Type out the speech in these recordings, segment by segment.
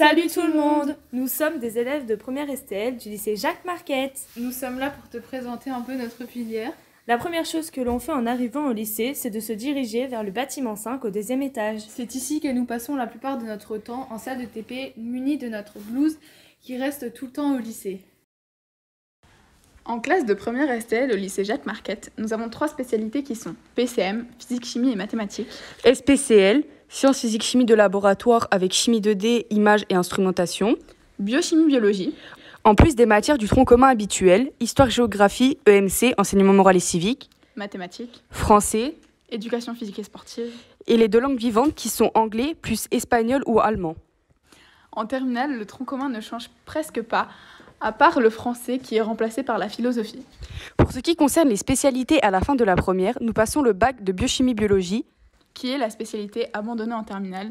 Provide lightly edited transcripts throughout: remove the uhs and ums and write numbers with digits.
Salut tout le monde! Nous sommes des élèves de première STL du lycée Jacques Marquette. Nous sommes là pour te présenter un peu notre filière. La première chose que l'on fait en arrivant au lycée, c'est de se diriger vers le bâtiment 5 au deuxième étage. C'est ici que nous passons la plupart de notre temps en salle de TP, munis de notre blouse qui reste tout le temps au lycée. En classe de première STL au lycée Jacques Marquette, nous avons 3 spécialités qui sont PCM, physique, chimie et mathématiques. SPCL, sciences physique chimie de laboratoire avec chimie 2D, images et instrumentation. Biochimie, biologie. En plus des matières du tronc commun habituel, histoire, géographie, EMC, enseignement moral et civique, Mathématiques. français, Éducation physique et sportive. et les 2 langues vivantes qui sont anglais plus espagnol ou allemand. En terminale, le tronc commun ne change presque pas, à part le français qui est remplacé par la philosophie. Pour ce qui concerne les spécialités à la fin de la première, nous passons le bac de biochimie-biologie, qui est la spécialité abandonnée en terminale.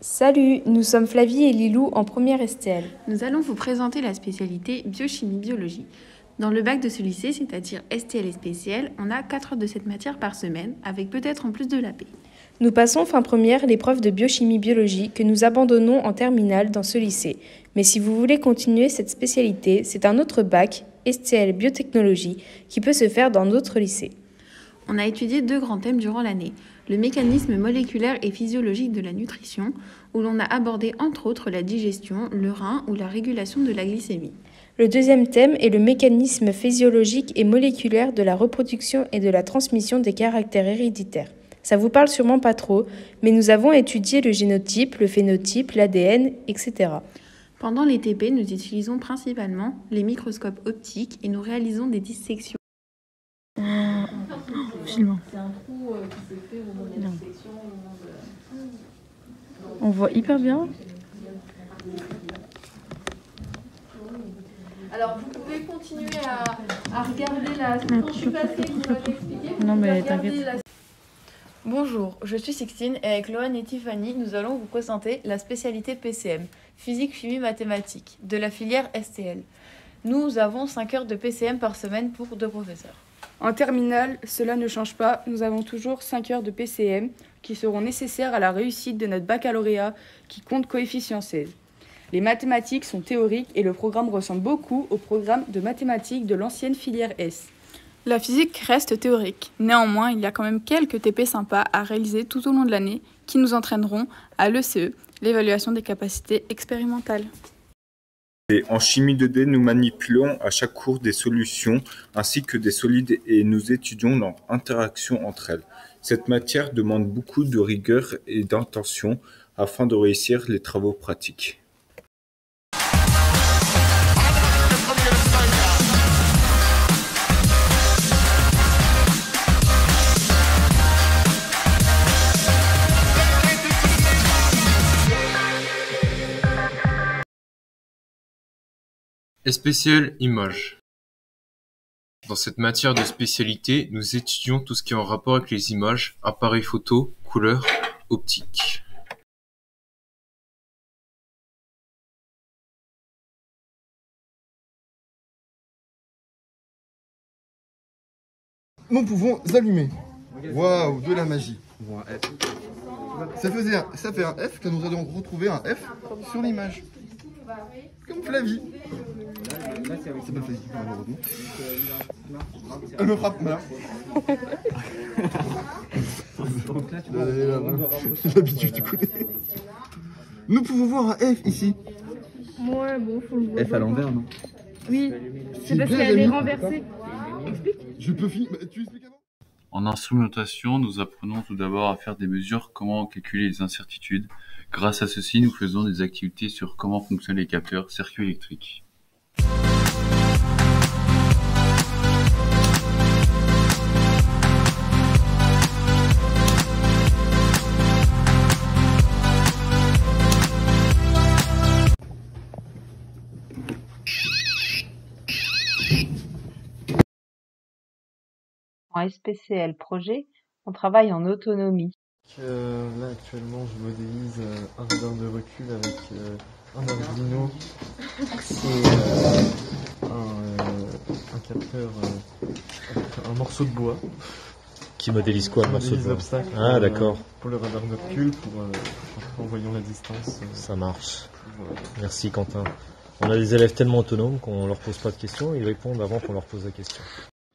Salut, nous sommes Flavie et Lilou en première STL. Nous allons vous présenter la spécialité biochimie-biologie. Dans le bac de ce lycée, c'est-à-dire STL et SPCL, on a 4 heures de cette matière par semaine, avec peut-être en plus de l'AP. Nous passons fin première l'épreuve de biochimie-biologie que nous abandonnons en terminale dans ce lycée. Mais si vous voulez continuer cette spécialité, c'est un autre bac, STL biotechnologie, qui peut se faire dans d'autres lycées. On a étudié 2 grands thèmes durant l'année. Le mécanisme moléculaire et physiologique de la nutrition, où l'on a abordé entre autres la digestion, le rein ou la régulation de la glycémie. Le deuxième thème est le mécanisme physiologique et moléculaire de la reproduction et de la transmission des caractères héréditaires. Ça vous parle sûrement pas trop, mais nous avons étudié le génotype, le phénotype, l'ADN, etc. Pendant les TP, nous utilisons principalement les microscopes optiques et nous réalisons des dissections. C'est un trou qui s'est fait au moment de la dissection. On voit hyper bien. Alors, vous pouvez continuer à regarder la section passée que vous m'avez expliqué. Non, mais Vous pouvez regarder t'inquiète. Bonjour, je suis Sixtine et avec Loane et Tiffany, nous allons vous présenter la spécialité PCM, physique, chimie, mathématiques, de la filière STL. Nous avons 5 heures de PCM par semaine pour 2 professeurs. En terminale, cela ne change pas, nous avons toujours 5 heures de PCM qui seront nécessaires à la réussite de notre baccalauréat qui compte coefficient 16. Les mathématiques sont théoriques et le programme ressemble beaucoup au programme de mathématiques de l'ancienne filière S. La physique reste théorique. Néanmoins, il y a quand même quelques TP sympas à réaliser tout au long de l'année qui nous entraîneront à l'ECE, l'évaluation des capacités expérimentales. Et en chimie 2D, nous manipulons à chaque cours des solutions ainsi que des solides et nous étudions leur interaction entre elles. Cette matière demande beaucoup de rigueur et d'intention afin de réussir les travaux pratiques. SPCL Images. Dans cette matière de spécialité, nous étudions tout ce qui est en rapport avec les images, appareils photo, couleurs, optique. Nous pouvons allumer. Waouh, de la magie. Ça fait un F que nous allons retrouver un F sur l'image. Comme Flavie. C'est pas Flavie, malheureusement. Elle me frappe, là. C'est l'habitude, tu connais. Nous pouvons voir un F ici. Ouais, bon, faut le voir. F à l'envers, non? Oui, c'est parce bien, qu'elle est Jamie. renversée. Explique. Je peux finir. Tu expliques avant? En instrumentation, nous apprenons tout d'abord à faire des mesures, comment calculer les incertitudes. Grâce à ceci, nous faisons des activités sur comment fonctionnent les capteurs, circuits électriques. En SPCL projet, on travaille en autonomie. Là actuellement je modélise un radar de recul avec un Arduino et un capteur, un morceau de bois. Qui modélise quoi, le morceau de Modélise bois? l'obstacle Ah, d'accord. pour le radar de recul, en voyant la distance. Ça marche. Voilà. Merci Quentin. On a des élèves tellement autonomes qu'on leur pose pas de questions, ils répondent avant qu'on leur pose la question.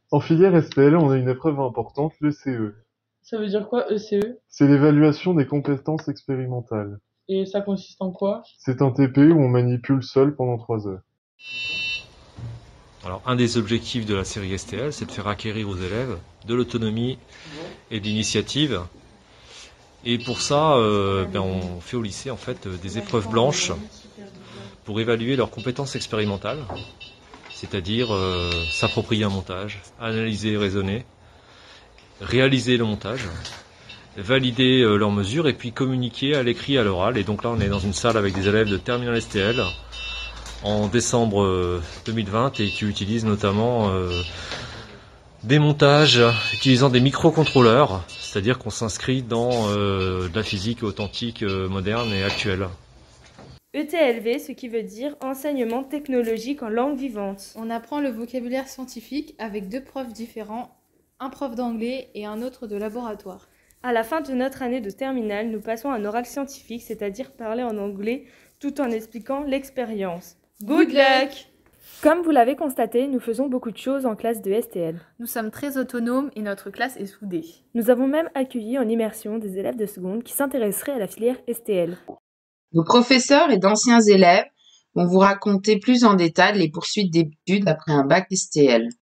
En filière STL, on a une épreuve importante, le CE. Ça veut dire quoi, ECE? C'est l'évaluation des compétences expérimentales. Et ça consiste en quoi? C'est un TP où on manipule seul pendant 3 heures. Alors, un des objectifs de la série STL, c'est de faire acquérir aux élèves de l'autonomie et de l'initiative. Et pour ça, on fait au lycée en fait des épreuves blanches pour évaluer leurs compétences expérimentales, c'est-à-dire s'approprier un montage, analyser et raisonner, réaliser le montage, valider leurs mesures et puis communiquer à l'écrit et à l'oral. Et donc là, on est dans une salle avec des élèves de terminale STL en décembre 2020 et qui utilisent notamment des montages utilisant des microcontrôleurs, c'est-à-dire qu'on s'inscrit dans de la physique authentique, moderne et actuelle. ETLV, ce qui veut dire enseignement technologique en langue vivante. On apprend le vocabulaire scientifique avec 2 profs différents, un prof d'anglais et un autre de laboratoire. À la fin de notre année de terminale, nous passons un oral scientifique, c'est-à-dire parler en anglais tout en expliquant l'expérience. Good luck! Comme vous l'avez constaté, nous faisons beaucoup de choses en classe de STL. Nous sommes très autonomes et notre classe est soudée. Nous avons même accueilli en immersion des élèves de seconde qui s'intéresseraient à la filière STL. Nos professeurs et d'anciens élèves vont vous raconter plus en détail les poursuites d'études après un bac STL.